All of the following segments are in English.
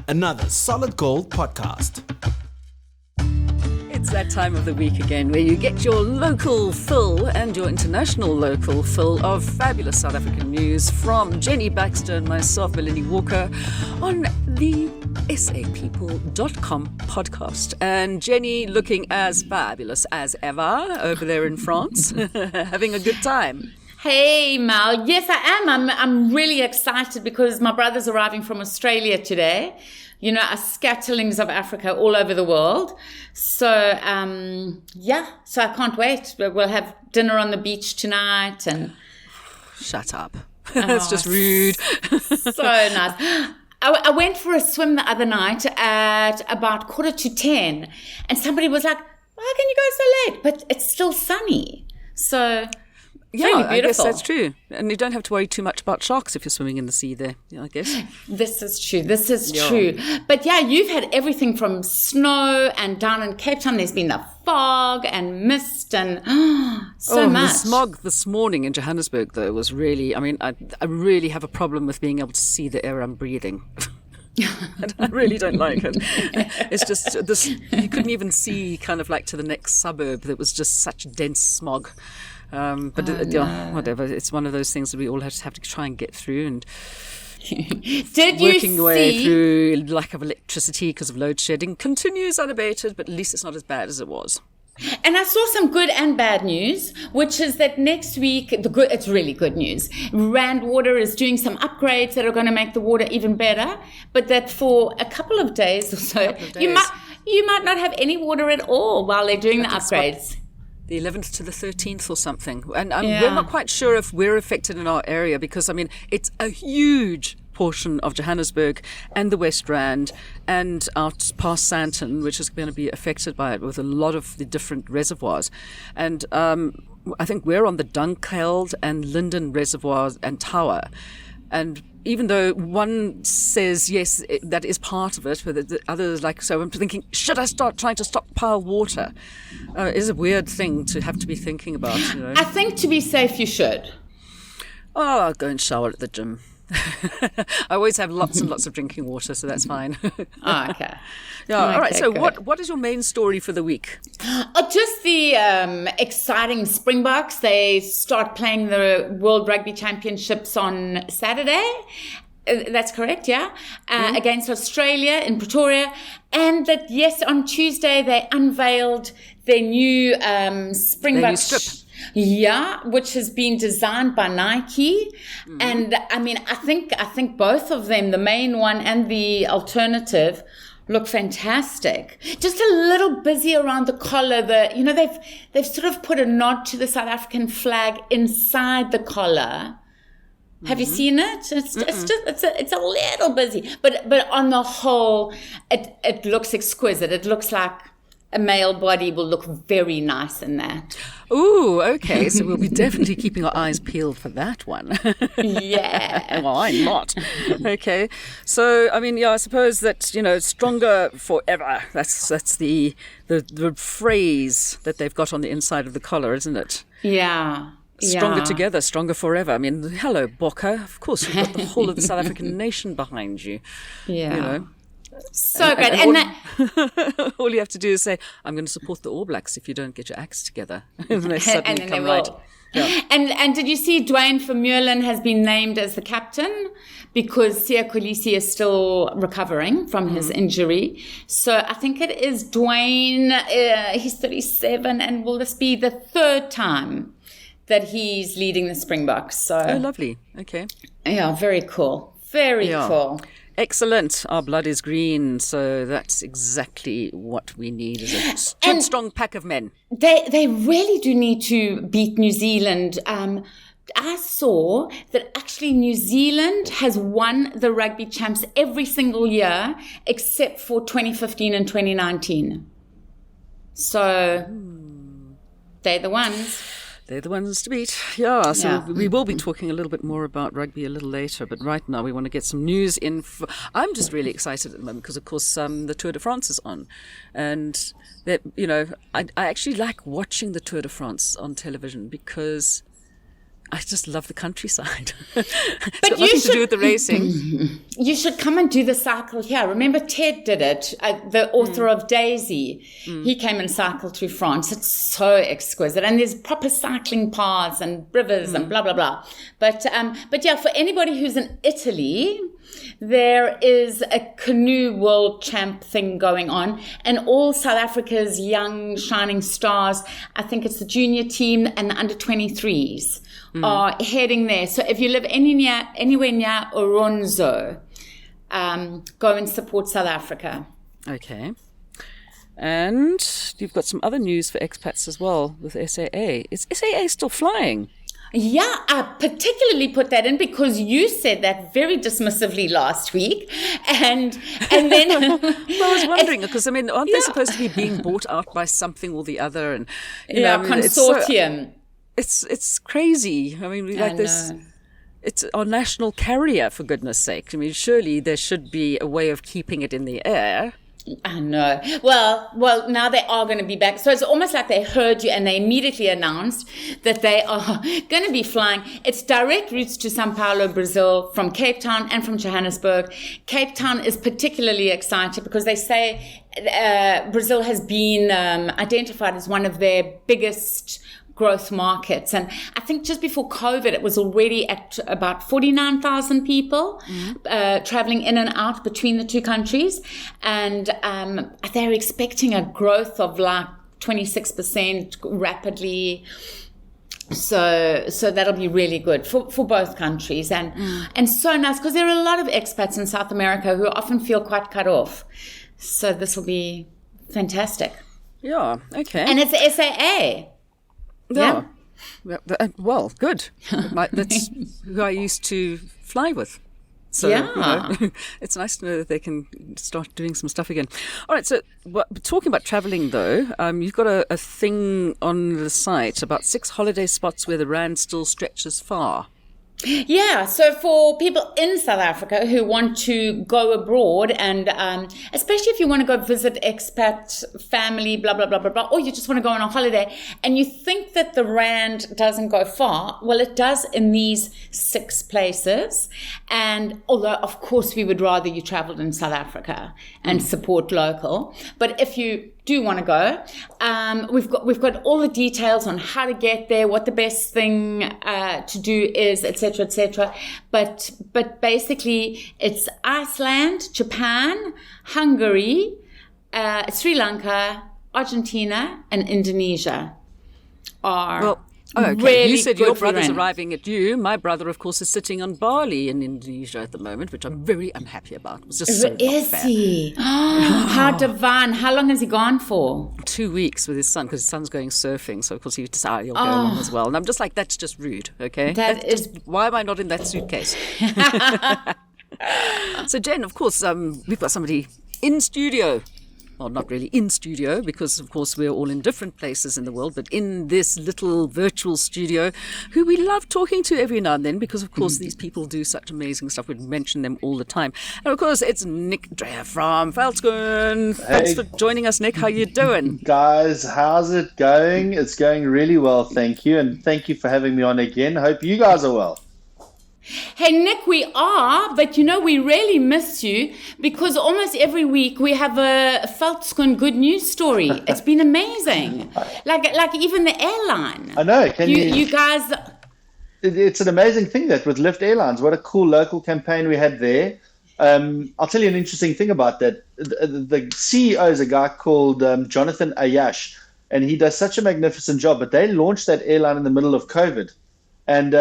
another Solid Gold podcast. It's that time of the week again where you get your local fill and your international local fill of fabulous South African news from Jenni, Baxter and myself, Melanie Walker, on the sapeople.com podcast. And Jenni looking as fabulous as ever over there in France, having a good time. Hey, Mal. Yes, I am. I'm really excited because my brother's arriving from Australia today. You know, us scatterlings of Africa all over the world. So, so I can't wait. We'll have dinner on the beach tonight and... Shut up. That's just rude. So nice. I went for a swim the other night at about 9:45, and somebody was like, "Why can you go so late?" But it's still sunny. So... Yeah, I guess that's true. And you don't have to worry too much about sharks if you're swimming in the sea there, I guess. This is true. True. But yeah, you've had everything from snow, and down in Cape Town there's been the fog and mist and so much. The smog this morning in Johannesburg, though, was really, I really have a problem with being able to see the air I'm breathing. I really don't like it. It's just this, you couldn't even see kind of like to the next suburb. There was just such dense smog. Whatever. It's one of those things that we all have to try and get through, and working your way through lack of electricity because of load shedding continues unabated, but at least it's not as bad as it was. And I saw some good and bad news, which is that next week, it's really good news. Rand Water is doing some upgrades that are going to make the water even better, but that for a couple of days or so, you might not have any water at all while they're doing the upgrades. The 11th to the 13th or something. And we're not quite sure if we're affected in our area because, it's a huge portion of Johannesburg and the West Rand and out past Sandton, which is going to be affected by it with a lot of the different reservoirs. And I think we're on the Dunkeld and Linden reservoirs and tower. And even though one says, yes, that is part of it, but the others so I'm thinking, should I start trying to stockpile water? It is a weird thing to have to be thinking about. I think to be safe, you should. Oh, I'll go and shower at the gym. I always have lots and lots of drinking water, so that's fine. Oh, okay. Yeah. All right. So good. what is your main story for the week? Just the exciting Springboks. They start playing the World Rugby Championships on Saturday. That's correct, yeah? Against Australia in Pretoria. And that, yes, on Tuesday they unveiled their new Springbok strip. Yeah, which has been designed by Nike. Mm-hmm. And I think both of them, the main one and the alternative, look fantastic. Just a little busy around the collar. They've sort of put a nod to the South African flag inside the collar. Have you seen it? It's a little busy, but on the whole, it looks exquisite. It looks like a male body will look very nice in that. Ooh, okay. So we'll be definitely keeping our eyes peeled for that one. Yeah. Well, I'm not. Okay. So, I suppose that, stronger forever. That's the phrase that they've got on the inside of the collar, isn't it? Yeah. Stronger together, stronger forever. Hello, Bokke. Of course, you've got the whole of the South African nation behind you. Yeah. So good. And all you have to do is say, I'm going to support the All Blacks if you don't get your acts together. And they suddenly come right. Yeah. And did you see Dwayne Vermeulen has been named as the captain because Siya Kolisi is still recovering from his injury. So I think it is Dwayne, he's 37, and will this be the third time that he's leading the Springboks? So, oh, lovely. Okay. Yeah, very cool. Very cool. Excellent. Our blood is green, so that's exactly what we need is a good, strong pack of men. They really do need to beat New Zealand. I saw that actually New Zealand has won the rugby champs every single year except for 2015 and 2019. So they're the ones. They're the ones to beat. Yeah, so we will be talking a little bit more about rugby a little later, but right now we want to get some news in. I'm just really excited at the moment because, of course, the Tour de France is on. And, that, I actually like watching the Tour de France on television because I just love the countryside. But it's nothing to do with the racing. You should come and do the cycle here. Remember Ted did it, the author of Daisy. He came and cycled through France. It's so exquisite. And there's proper cycling paths and rivers and blah, blah, blah. But yeah, for anybody who's in Italy, there is a canoe world champ thing going on, and all South Africa's young shining stars, I think it's the junior team and the under 23s, are heading there. So if you live anywhere near Oronzo, go and support South Africa. Okay. And you've got some other news for expats as well with SAA. Is SAA still flying? Yeah, I particularly put that in because you said that very dismissively last week. And then... well, I was wondering, because, I mean, aren't they supposed to be being bought out by something or the other? And you know, I mean, consortium. It's crazy. I mean, like this... It's our national carrier, for goodness sake. I mean, surely there should be a way of keeping it in the air. I know. Well, now they are going to be back. So it's almost like they heard you and they immediately announced that they are going to be flying. It's direct routes to Sao Paulo, Brazil, from Cape Town and from Johannesburg. Cape Town is particularly excited because they say Brazil has been identified as one of their biggest growth markets. And I think just before COVID, it was already at about 49,000 people traveling in and out between the two countries. And they're expecting a growth of like 26% rapidly. So that'll be really good for both countries. And so nice because there are a lot of expats in South America who often feel quite cut off. So this will be fantastic. Yeah, okay. And it's the SAA. Yeah. Well, good. That's who I used to fly with. So, it's nice to know that they can start doing some stuff again. All right, so talking about traveling, though, you've got a thing on the site about 6 holiday spots where the rand still stretches far. Yeah, so for people in South Africa who want to go abroad and especially if you want to go visit expat family, blah, blah, blah, blah, blah, or you just want to go on a holiday and you think that the rand doesn't go far, well, it does in these 6 places. And although, of course, we would rather you traveled in South Africa and support local. But if you do want to go, we've got all the details on how to get there, what the best thing to do is, etc., etc. But basically, it's Iceland, Japan, Hungary, Sri Lanka, Argentina, and Indonesia are. Okay, really you said your brother's rand. arriving at you. My brother, of course, is sitting on Bali in Indonesia at the moment, which I'm very unhappy about. It was just so not Is fair. he? How divine. How long has he gone for? 2 weeks with his son, because his son's going surfing. So, of course, he decided he'll go along as well. And I'm just like, that's just rude, okay? Why am I not in that suitcase? So, Jen, of course, we've got somebody in studio. Well, not really in studio because, of course, we're all in different places in the world, but in this little virtual studio who we love talking to every now and then because, of course, these people do such amazing stuff. We mention them all the time. And, of course, it's Nick Dreyer from Veldskoen. Thanks for joining us, Nick. How you doing? Guys, how's it going? It's going really well, thank you. And thank you for having me on again. Hope you guys are well. Hey, Nick, we are, but we really miss you because almost every week we have a Veldskoen good news story. It's been amazing. Like even the airline. I know. You guys... It's an amazing thing that with Lift Airlines. What a cool local campaign we had there. I'll tell you an interesting thing about that. The CEO is a guy called Jonathan Ayash, and he does such a magnificent job, but they launched that airline in the middle of COVID. And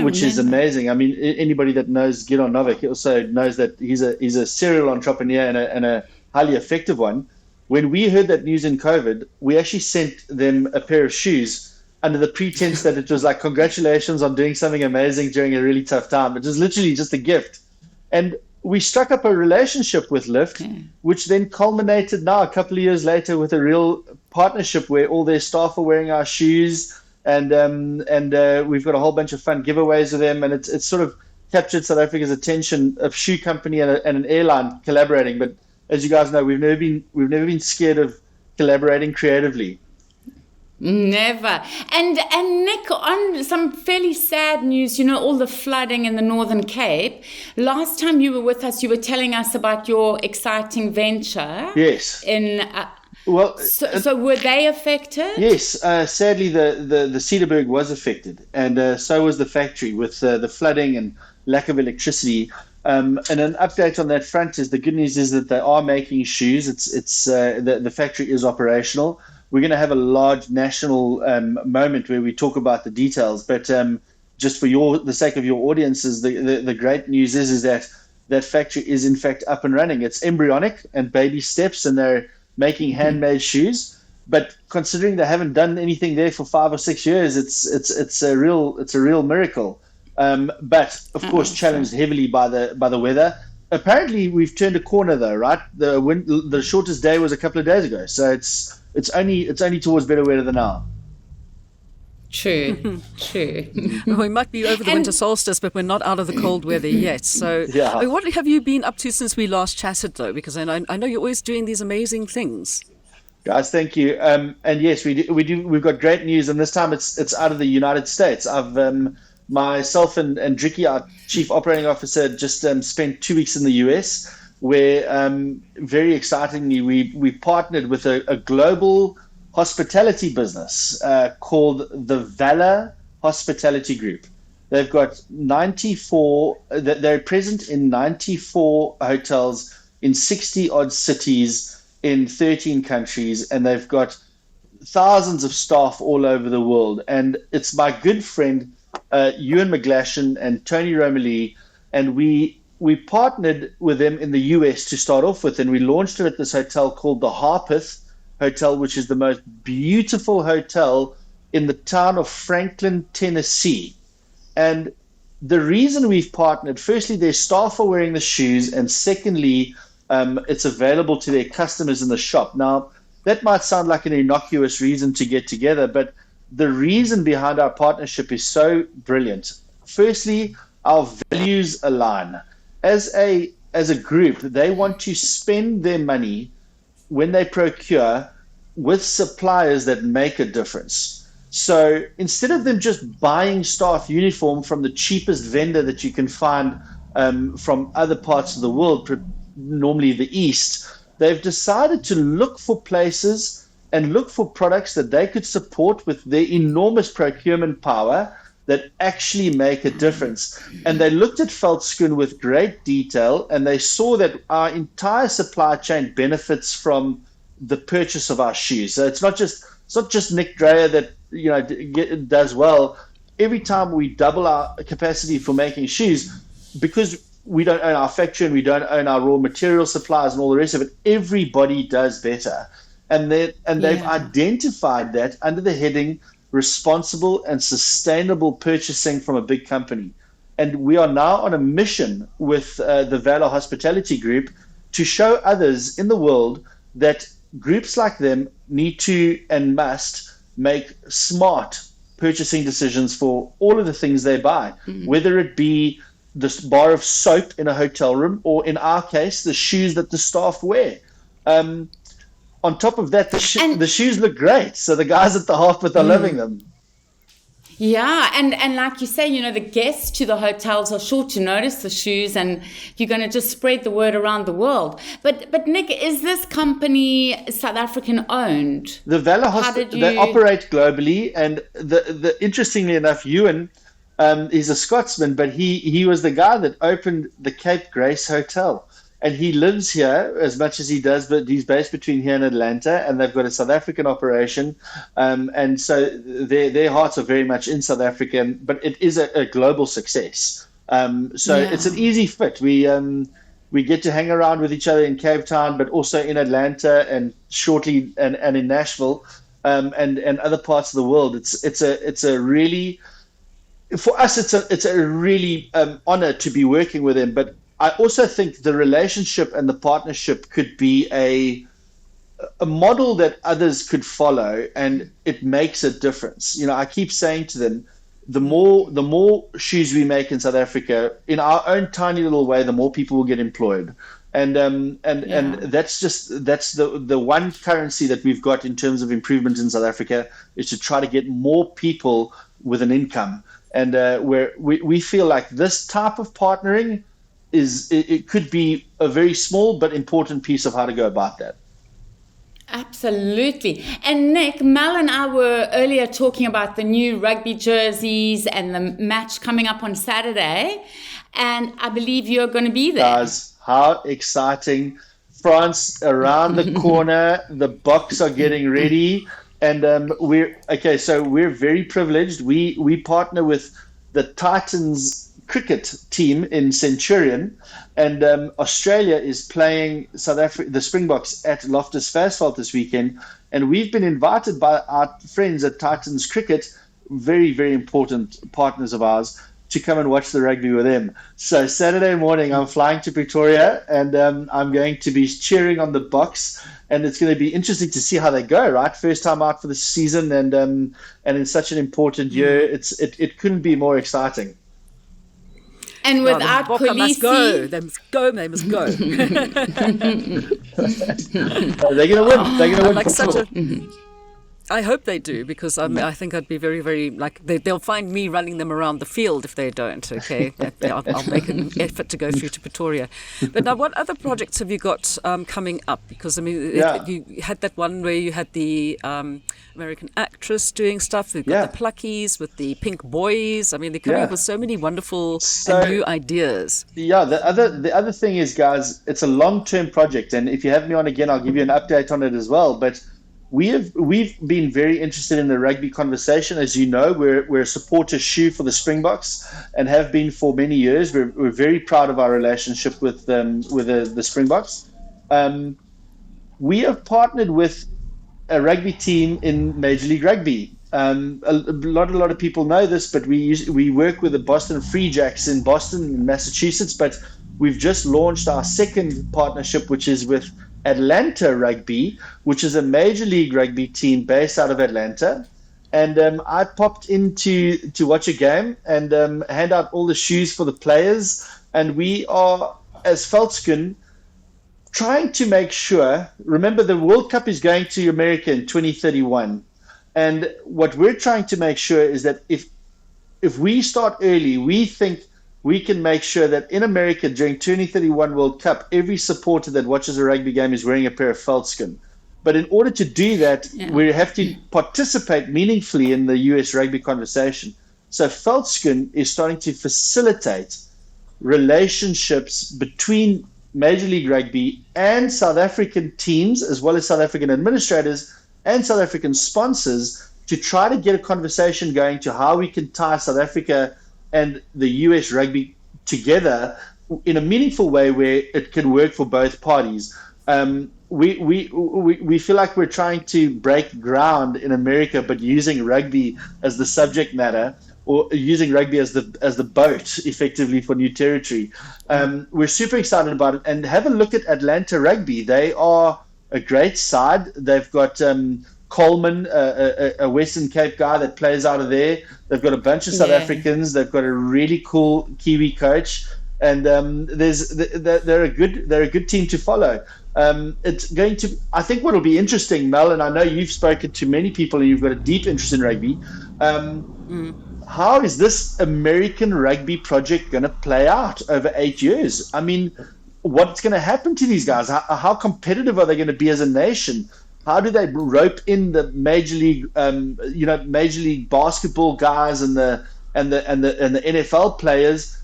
which is amazing. I mean, anybody that knows Gidon Novak also knows that he's a serial entrepreneur and a highly effective one. When we heard that news in COVID, we actually sent them a pair of shoes under the pretense that it was like, congratulations on doing something amazing during a really tough time. It was literally just a gift. And we struck up a relationship with Lyft, which then culminated now a couple of years later with a real partnership where all their staff are wearing our shoes. And we've got a whole bunch of fun giveaways with them, and it's sort of captured South Africa's attention, a shoe company and an airline collaborating. But as you guys know, we've never been scared of collaborating creatively. Never. And Nick, on some fairly sad news, all the flooding in the Northern Cape. Last time you were with us, you were telling us about your exciting venture. Yes. So were they affected? Yes. Sadly, the Cedarburg was affected, and so was the factory with the flooding and lack of electricity. And an update on that front is the good news is that they are making shoes. The factory is operational. We're going to have a large national moment where we talk about the details. But just for the sake of your audiences, the great news is that factory is in fact up and running. It's embryonic and baby steps, and they're making handmade shoes. But considering they haven't done anything there for 5 or 6 years, it's a real miracle. But of course, challenged heavily by the weather. Apparently, we've turned a corner though, right? The shortest day was a couple of days ago, so it's only towards better weather than now. True. Well, we might be over the winter solstice, but we're not out of the cold weather yet. So, yeah. What have you been up to since we last chatted, though? Because I know you're always doing these amazing things. Guys, thank you. And yes, we do. We've got great news, and this time it's out of the United States. I've myself and Dricky, our Chief Operating Officer, just spent 2 weeks in the US, where very excitingly we partnered with a global hospitality business called the Valor Hospitality Group. They've got 94. They're present in 94 hotels in 60 odd cities in 13 countries, and they've got thousands of staff all over the world. And it's my good friend Ewan McGlashan and Tony Romalee, and we partnered with them in the US to start off with, and we launched it at this hotel called the Harpeth Hotel, which is the most beautiful hotel in the town of Franklin, Tennessee. And the reason we've partnered, firstly, their staff are wearing the shoes, and secondly, it's available to their customers in the shop. Now, that might sound like an innocuous reason to get together, but the reason behind our partnership is so brilliant. Firstly, our values align. As a group, they want to spend their money when they procure with suppliers that make a difference. So instead of them just buying staff uniform from the cheapest vendor that you can find from other parts of the world, normally the East, they've decided to look for places and look for products that they could support with their enormous procurement power that actually make a difference. And they looked at Veldskoen with great detail, and they saw that our entire supply chain benefits from the purchase of our shoes. So it's not just Nick Dreyer that does well. Every time we double our capacity for making shoes, because we don't own our factory and we don't own our raw material suppliers and all the rest of it, everybody does better. And they've identified that under the heading responsible and sustainable purchasing from a big company. And we are now on a mission with the Valor Hospitality Group to show others in the world that groups like them need to and must make smart purchasing decisions for all of the things they buy, whether it be this bar of soap in a hotel room, or in our case, the shoes that the staff wear. On top of that, the shoes look great. So the guys at the Harpeth are loving them. Yeah, and like you say, the guests to the hotels are sure to notice the shoes, and you're going to just spread the word around the world. But Nick, is this company South African owned? The Valor they operate globally, and the interestingly enough, Ewan, he's a Scotsman, but he was the guy that opened the Cape Grace Hotel. And he lives here as much as he does, but he's based between here and Atlanta, and they've got a South African operation. And so their hearts are very much in South Africa, but it is a global success. It's an easy fit. We get to hang around with each other in Cape Town, but also in Atlanta and shortly and in Nashville, and other parts of the world. It's a really, for us, it's a really honor to be working with them. But I also think the relationship and the partnership could be a model that others could follow, and it makes a difference. I keep saying to them, the more shoes we make in South Africa, in our own tiny little way, the more people will get employed. And that's the one currency that we've got in terms of improvement in South Africa, is to try to get more people with an income. And where we feel like this type of partnering it could be a very small but important piece of how to go about that. Absolutely. And Nick, Mel and I were earlier talking about the new rugby jerseys and the match coming up on Saturday. And I believe you're going to be there. Guys, how exciting. France around the corner. The Boks are getting ready. And we're very privileged. We partner with the Titans cricket team in Centurion, and Australia is playing South Africa, the Springboks, at Loftus Versfeld this weekend, and we've been invited by our friends at Titans Cricket, very, very important partners of ours, to come and watch the rugby with them. So Saturday morning I'm flying to Pretoria, and I'm going to be cheering on the Boks, and it's going to be interesting to see how they go, right? First time out for the season, and in such an important year, it couldn't be more exciting. And without Bokke must go. They must go. They're going to win. They're going to win. Like I hope they do, because I think I'd be very, very, they'll find me running them around the field if they don't, okay? I'll make an effort to go through to Pretoria. But now, what other projects have you got coming up? Because, you had that one where you had the American actress doing stuff. We've got the Pluckies with the Pink Boys. They're coming up with so many wonderful and new ideas. Yeah, the other thing is, guys, it's a long-term project. And if you have me on again, I'll give you an update on it as well. But we've been very interested in the rugby conversation. As you know, we're a supporter shoe for the Springboks and have been for many years. We're very proud of our relationship with the Springboks. We have partnered with a rugby team in Major League Rugby. A lot of people know this, but we work with the Boston Free Jacks in Boston, Massachusetts. But we've just launched our second partnership, which is with Atlanta Rugby, which is a Major League Rugby team based out of Atlanta. And I popped in to watch a game and hand out all the shoes for the players. And we are, as Veldskoen, trying to make sure, remember the World Cup is going to America in 2031. And what we're trying to make sure is that if we start early, we think we can make sure that in America during 2031 World Cup, every supporter that watches a rugby game is wearing a pair of Veldskoen. But in order to do that, we have to participate meaningfully in the US rugby conversation. So Veldskoen is starting to facilitate relationships between Major League Rugby and South African teams, as well as South African administrators and South African sponsors, to try to get a conversation going to how we can tie South Africa and the US rugby together in a meaningful way where it can work for both parties. We feel like we're trying to break ground in America, but using rugby as the subject matter, or using rugby as the boat, effectively, for new territory. We're super excited about it. And have a look at Atlanta Rugby. They are a great side. They've got Coleman, a Western Cape guy that plays out of there. They've got a bunch of South Africans. They've got a really cool Kiwi coach, and they're a good team to follow. It's going to. I think what will be interesting, Mel, and I know you've spoken to many people and you've got a deep interest in rugby. How is this American rugby project going to play out over 8 years? What's going to happen to these guys? How competitive are they going to be as a nation? How do they rope in the Major League, Major League basketball guys and the NFL players?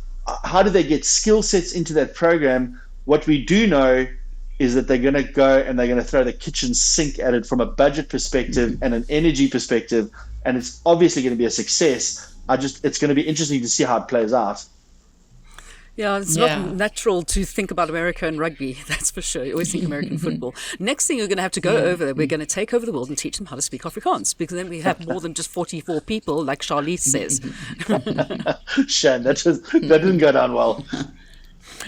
How do they get skill sets into that program? What we do know is that they're going to go and they're going to throw the kitchen sink at it from a budget perspective and an energy perspective, and it's obviously going to be a success. It's going to be interesting to see how it plays out. Yeah, it's not natural to think about America and rugby, that's for sure. You always think American football. Next thing, you're going to have to go over there. We're going to take over the world and teach them how to speak Afrikaans, because then we have more than just 44 people, like Charlize says. Shane, that didn't go down well.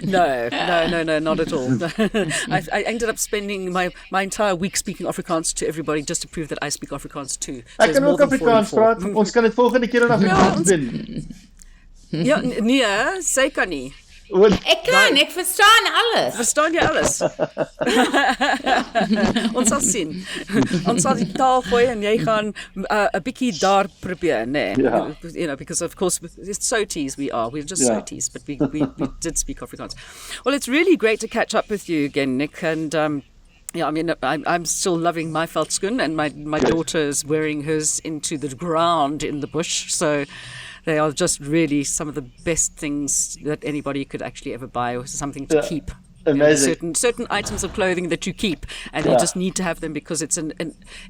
No, not at all. I ended up spending my entire week speaking Afrikaans to everybody just to prove that I speak Afrikaans too. So ek kan ook Afrikaans praat. Ons kan dit volgende keer in Afrikaans doen. Ja, nee, sy kan nie. Ek verstaan alles. Verstaan jy alles? Ons sal sien. Ons sal die taal gooi en jy gaan 'n bietjie daar probeer, nee. Yeah. You know, because of course it's Soties we're just Soties, but we did speak Afrikaans. Well, it's really great to catch up with you again, Nick, and yeah, I mean, I'm still loving my Veldskoen, and my daughter is wearing hers into the ground in the bush. So they are just really some of the best things that anybody could actually ever buy, or something to keep. Amazing. You know, certain items of clothing that you keep, and you just need to have them because it's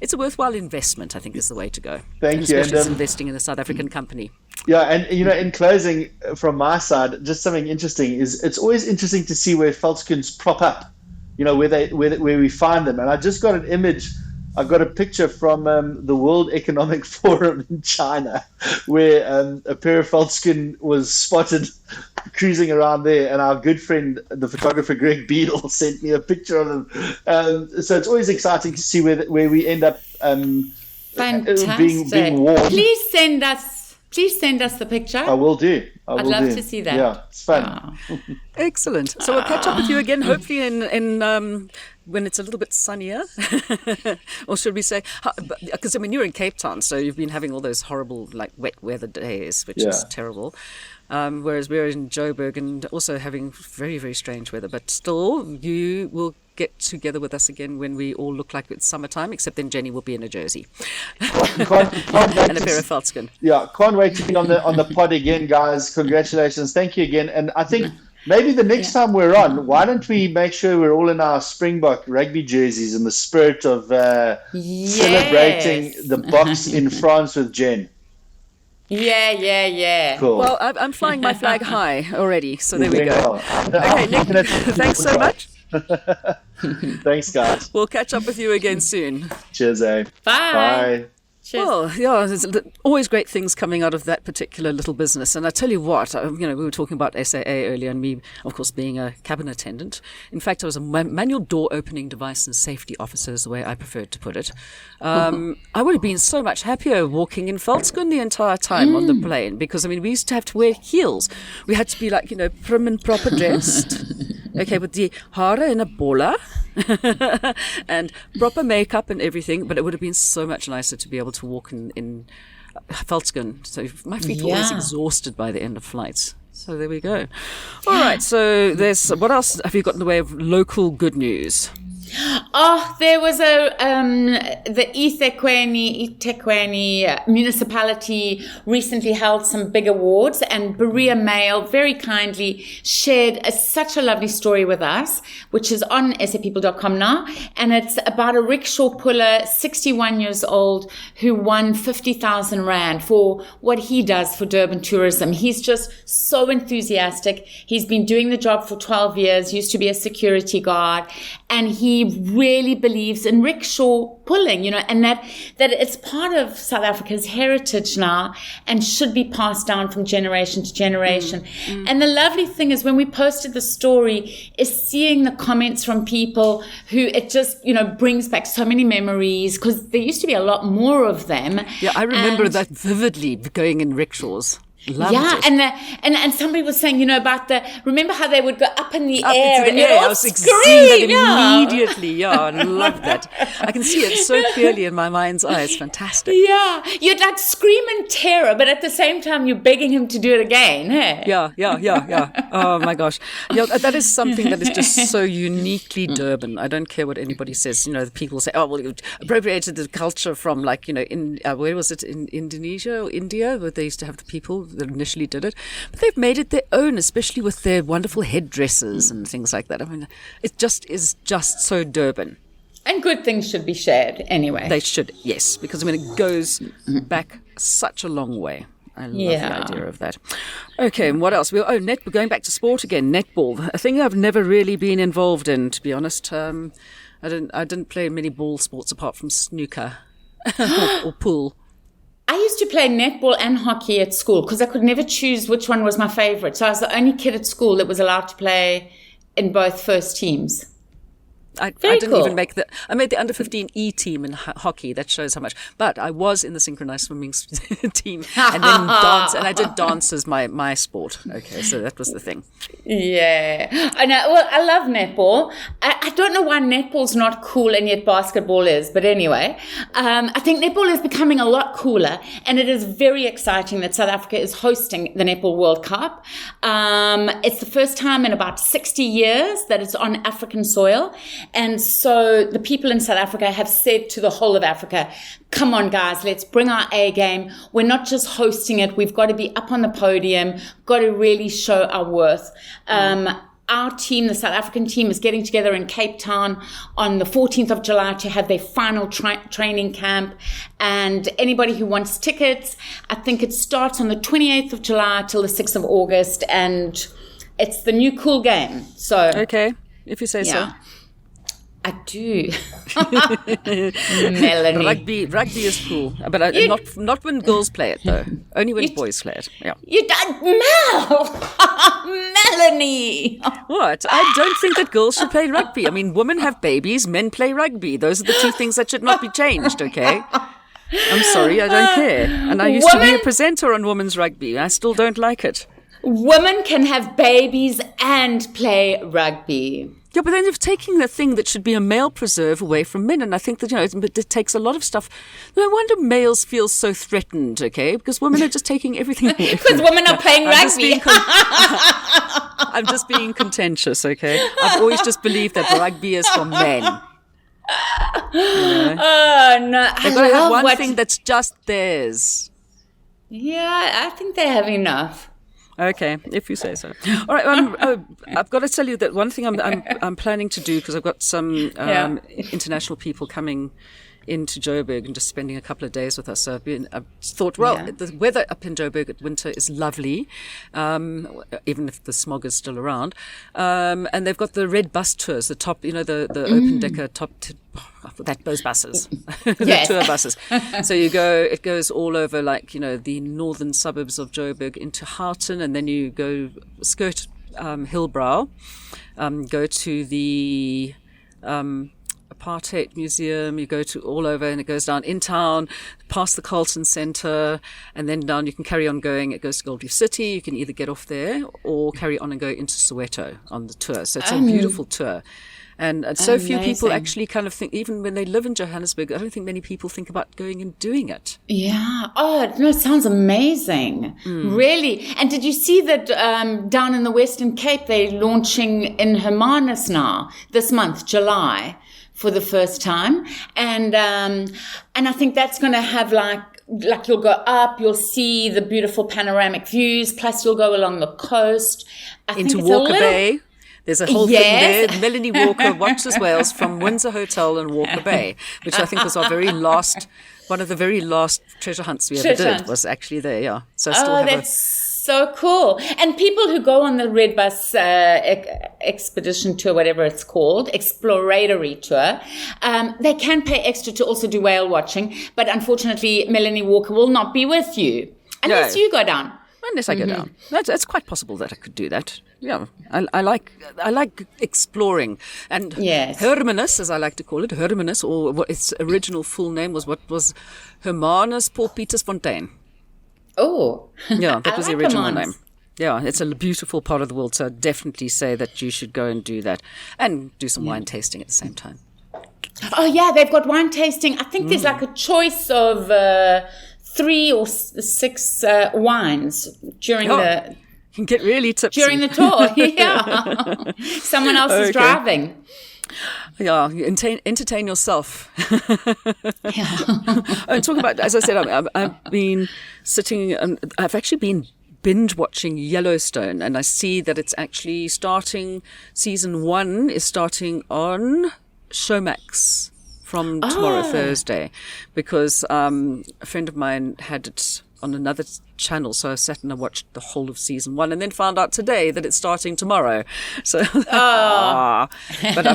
it's a worthwhile investment, I think, is the way to go. Thank you. Especially investing in a South African company. Yeah, and in closing, from my side, just something interesting is it's always interesting to see where Veldskoens prop up. Where we find them. And I just got an image. I got a picture from the World Economic Forum in China, where a pair of Veldskoen was spotted cruising around there, and our good friend, the photographer Greg Beadle, sent me a picture of them. So it's always exciting to see where we end up being worn. Please send us the picture. I will do. I'd love to see that. Yeah, it's fun. Excellent. So we'll catch up with you again, hopefully in when it's a little bit sunnier, or should we say? Because I mean, you're in Cape Town, so you've been having all those horrible wet weather days, which is terrible. Whereas we're in Joburg and also having very, very strange weather. But still, you will get together with us again when we all look like it's summertime, except then Jenni will be in a jersey can't and a pair of Veldskoen. Yeah, can't wait to be on the pod again, guys. Congratulations. Thank you again. And I think maybe the next time we're on, why don't we make sure we're all in our Springbok rugby jerseys in the spirit of celebrating the box in France with Jen? Yeah. Cool. Well, I'm flying my flag high already, so there we go. Okay, Nick, thanks so much. Thanks, guys. We'll catch up with you again soon. Cheers, eh? Bye. Cheers. Well, yeah, there's always great things coming out of that particular little business. And I tell you what, we were talking about SAA earlier, and me, of course, being a cabin attendant. In fact, I was a manual door opening device and safety officer, is the way I preferred to put it. I would have been so much happier walking in Veldskoen the entire time on the plane, because, I mean, we used to have to wear heels. We had to be prim and proper dressed. Okay, with the hare in a bola and proper makeup and everything, but it would have been so much nicer to be able to walk in Veldskoen. So my feet were always exhausted by the end of flights. So there we go. All right, so what else have you got in the way of local good news? Oh, there was the eThekwini municipality recently held some big awards, and Berea Mail very kindly shared such a lovely story with us, which is on sapeople.com now, and it's about a rickshaw puller, 61 years old, who won 50,000 Rand for what he does for Durban tourism. He's just so enthusiastic. He's been doing the job for 12 years, used to be a security guard, and he really believes in rickshaw pulling, and that it's part of South Africa's heritage now and should be passed down from generation to generation. And the lovely thing is when we posted the story is seeing the comments from people who it just, brings back so many memories, because there used to be a lot more of them. Yeah, I remember that vividly, going in rickshaws. Loved it. And somebody was saying, about remember how they would go up in the up air into and the air. I was scream, seeing that immediately. Yeah, I love that. I can see it so clearly in my mind's eye. It's fantastic. Yeah, you'd scream in terror, but at the same time you're begging him to do it again. Hey? Yeah. Oh my gosh. Yeah, that is something that is just so uniquely Durban. I don't care what anybody says. People say, oh, well, you appropriated the culture from where was it, in Indonesia or India, where they used to have the people that initially did it, but they've made it their own, especially with their wonderful headdresses and things like that. I mean, it just is just so Durban. And good things should be shared anyway. They should, yes, because it goes back such a long way. I love the idea of that. Okay, and what else? We're going back to sport again, netball, a thing I've never really been involved in, to be honest. I didn't play many ball sports apart from snooker or pool. I used to play netball and hockey at school because I could never choose which one was my favorite. So I was the only kid at school that was allowed to play in both first teams. I didn't even make I made the under 15 E team in hockey. That shows how much. But I was in the synchronized swimming team, and then dance, and I did dance as my sport. Okay, so that was the thing. Yeah, I know. Well, I love netball. I don't know why netball's not cool and yet basketball is. But anyway, I think netball is becoming a lot cooler, and it is very exciting that South Africa is hosting the Netball World Cup. It's the first time in about 60 years that it's on African soil. And so the people in South Africa have said to the whole of Africa, come on, guys, let's bring our A game. We're not just hosting it. We've got to be up on the podium, got to really show our worth. Our team, the South African team, is getting together in Cape Town on the 14th of July to have their final training camp. And anybody who wants tickets, I think it starts on the 28th of July till the 6th of August. And it's the new cool game. So okay, if you say so. I do. Melanie. Rugby is cool, but not when girls play it though. Only when boys play it. Yeah. You don't, Melanie. What? I don't think that girls should play rugby. I mean, women have babies, men play rugby. Those are the two things that should not be changed. Okay. I'm sorry, I don't care. And I used to be a presenter on women's rugby. I still don't like it. Women can have babies and play rugby. Yeah, but then you're taking the thing that should be a male preserve away from men. And I think that, it takes a lot of stuff. No wonder males feel so threatened, okay? Because women are just taking everything away. Because women are playing rugby. I'm just being contentious, okay? I've always just believed that rugby is for men. Oh, no. They've got to have one thing that's just theirs. Yeah, I think they have enough. Okay, if you say so. All right, I've got to tell you that one thing I'm planning to do, because I've got some international people coming into Joburg and just spending a couple of days with us. So I've thought, the weather up in Joburg at winter is lovely, even if the smog is still around. And they've got the red bus tours, the top, the open decker top. Those buses, the tour buses. So it goes all over the northern suburbs of Joburg into Houghton, and then you go skirt Hillbrow, go to the Apartheid Museum, you go to all over, and it goes down in town, past the Carlton Centre, and then down you can carry on going. It goes to Gold Reef City. You can either get off there or carry on and go into Soweto on the tour. So it's a beautiful tour. And so few people actually kind of think, even when they live in Johannesburg, I don't think many people think about going and doing it. Yeah. Oh, no, it sounds amazing. Really. And did you see that down in the Western Cape, they're launching in Hermanus now, this month, July, for the first time. And I think that's going to have like you'll go up, you'll see the beautiful panoramic views, plus you'll go along the coast. Into Walker Bay. There's a whole thing there. Melanie Walker watches whales from Windsor Hotel in Walker Bay, which I think was one of the very last treasure hunts we ever did was actually there, yeah. So I still have so cool. And people who go on the Red Bus expedition tour, whatever it's called, exploratory tour, they can pay extra to also do whale watching. But unfortunately, Melanie Walker will not be with you unless you go down. Unless I go down. It's quite possible that I could do that. Yeah, I like exploring. And Hermanus, as I like to call it, Hermanus, or what its original full name was Hermanus Paul Pietersfontein. Oh. Yeah, that was the original name. Yeah, it's a beautiful part of the world, so I'd definitely say that you should go and do that. And do some wine tasting at the same time. Oh, yeah, they've got wine tasting. I think there's like a choice of 3 or 6 wines during the... You can get really tipsy. During the tour, yeah. Someone else is driving. Yeah, entertain yourself. Talk about, as I said, I've been sitting, I've actually been binge watching Yellowstone, and I see that it's actually starting, season 1 is starting on Showmax from tomorrow, Thursday, because a friend of mine had it on another channel, so I sat and I watched the whole of season 1 and then found out today that it's starting tomorrow. So, but I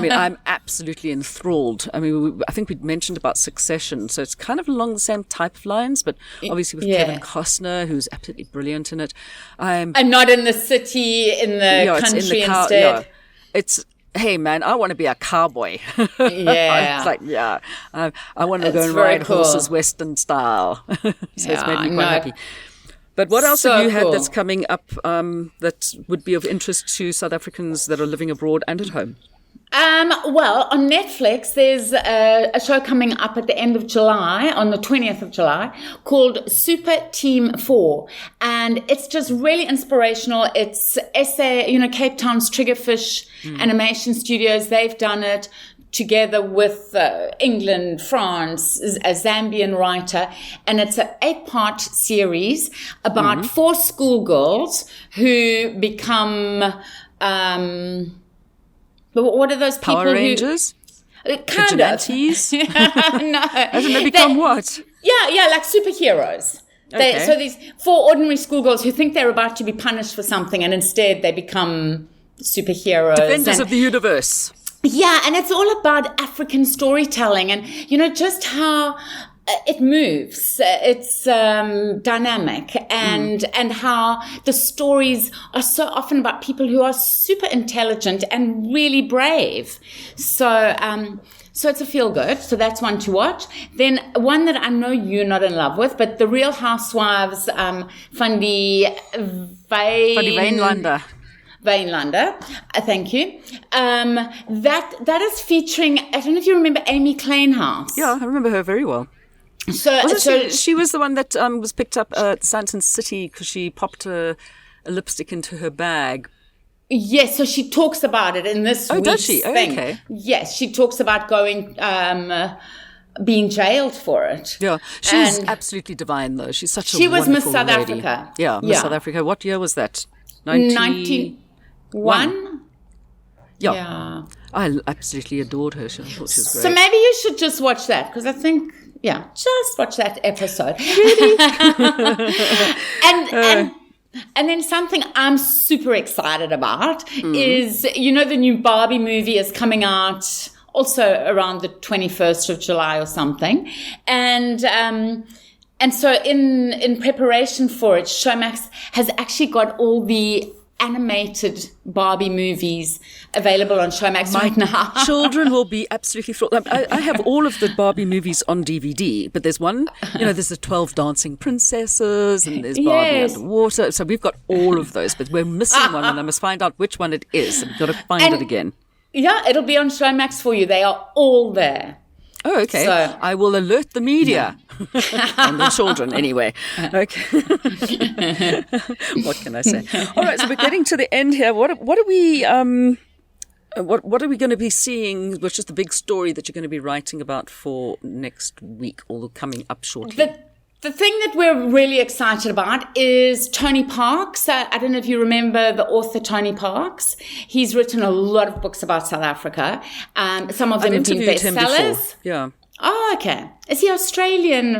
mean, I'm absolutely enthralled. I mean, I think we mentioned about Succession, so it's kind of along the same type of lines, but obviously with Kevin Costner, who's absolutely brilliant in it. And not in the city, in the country instead. Yeah. hey man, I want to be a cowboy. Yeah. It's like, I want to go and very ride cool. horses Western style. So it's made me quite happy. But what else So have you had cool. that's coming up that would be of interest to South Africans that are living abroad and at home? Well, on Netflix, there's a show coming up at the end of July, on the 20th of July, called Super Team 4. And it's just really inspirational. It's Cape Town's Triggerfish Animation Studios. They've done it together with England, France, a Zambian writer. And it's an 8-part series about 4 schoolgirls who become... what are those people Power Rangers? Kind Vigilantes? of. No. Hasn't they become what? Yeah, like superheroes. Okay. So these 4 ordinary schoolgirls who think they're about to be punished for something, and instead they become superheroes. Defenders of the universe. Yeah, and it's all about African storytelling and, just how it moves. It's dynamic and how the stories are so often about people who are super intelligent and really brave. So it's a feel good. So that's one to watch. Then one that I know you're not in love with, but The Real Housewives van die Wynlande. Wynlande, thank you. That is featuring, I don't know if you remember Amy Kleinhaus. Yeah, I remember her very well. She was the one that was picked up at Sandton City because she popped a lipstick into her bag. Yes, so she talks about it in this week's does she? Oh, thing. okay. Yes, she talks about being jailed for it. Yeah, she's absolutely divine though. She's such a She was Miss wonderful South lady. Africa. Yeah, Miss South Africa. What year was that? 91? Yeah. I absolutely adored her. I thought she was great. So maybe you should just watch that because I think, just watch that episode. And then something I'm super excited about is, the new Barbie movie is coming out also around the 21st of July or something. And so in preparation for it, Showmax has actually got all the animated Barbie movies available on Showmax right now. Children will be absolutely thrilled. I have all of the Barbie movies on DVD, but there's one, there's the 12 Dancing Princesses and there's Barbie Underwater. So we've got all of those, but we're missing one and I must find out which one it is. We've got to find it again. Yeah, it'll be on Showmax for you. They are all there. Oh, okay. So, I will alert the media and the children anyway. Okay. What can I say? All right, so we're getting to the end here. What are we what are we going to be seeing, which is the big story that you're going to be writing about for next week or coming up shortly? The thing that we're really excited about is Tony Parks. I don't know if you remember the author Tony Parks. He's written a lot of books about South Africa. Some of them have been bestsellers. Yeah. Oh, okay. Is he Australian?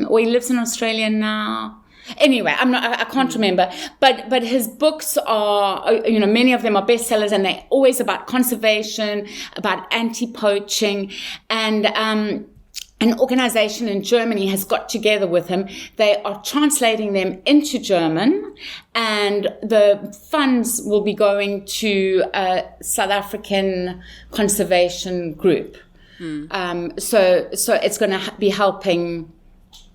Or he lives in Australia now? Anyway, I can't remember. But his books are, many of them are bestsellers, and they're always about conservation, about anti-poaching, and an organization in Germany has got together with him. They are translating them into German, and the funds will be going to a South African conservation group. So it's going to be helping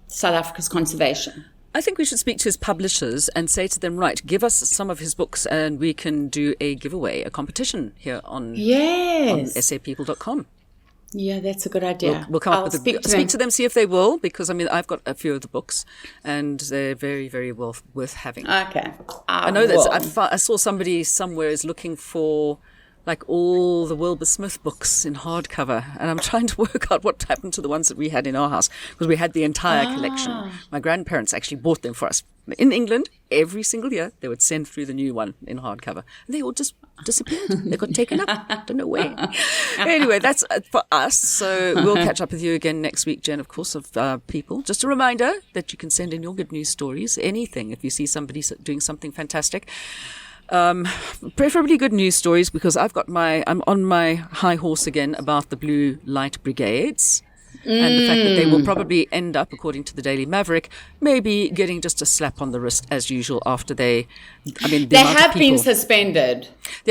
South Africa's conservation. I think we should speak to his publishers and say to them, right, give us some of his books and we can do a giveaway, a competition here on sapeople.com. Yeah, that's a good idea. We'll come up with speak to them, see if they will, because I've got a few of the books and they're very, very well worth having. Okay. I know that I saw somebody somewhere is looking for like all the Wilbur Smith books in hardcover, and I'm trying to work out what happened to the ones that we had in our house, because we had the entire collection. My grandparents actually bought them for us. In England, every single year, they would send through the new one in hardcover. And they all just disappeared. They got taken up. Don't know where. Anyway, that's for us. So we'll catch up with you again next week, Jen, of course, of people. Just a reminder that you can send in your good news stories, anything, if you see somebody doing something fantastic. Preferably good news stories, because I'm on my high horse again about the blue light brigades. And the fact that they will probably end up, according to the Daily Maverick, maybe getting just a slap on the wrist as usual after they have been suspended.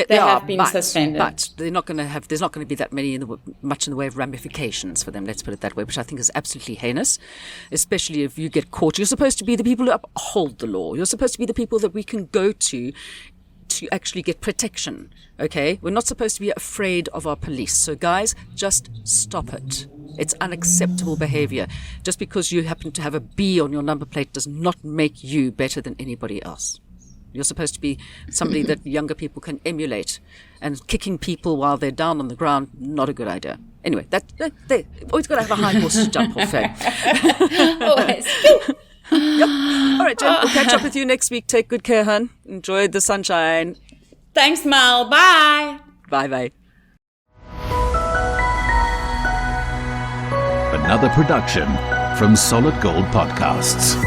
they have been suspended. But they're not going to have. There's not going to be that many much in the way of ramifications for them. Let's put it that way, which I think is absolutely heinous, especially if you get caught. You're supposed to be the people who uphold the law. You're supposed to be the people that we can go to actually get protection. Okay, we're not supposed to be afraid of our police. So guys, just stop it. It's unacceptable behavior. Just because you happen to have a B on your number plate does not make you better than anybody else. You're supposed to be somebody that younger people can emulate, and kicking people while they're down on the ground, not a good idea. Anyway, they always got to have a high horse to jump off. Always. Yep. All right, Jen, we'll catch up with you next week. Take good care, hon. Enjoy the sunshine. Thanks, Mal. Bye. Bye-bye. Another production from Solid Gold Podcasts.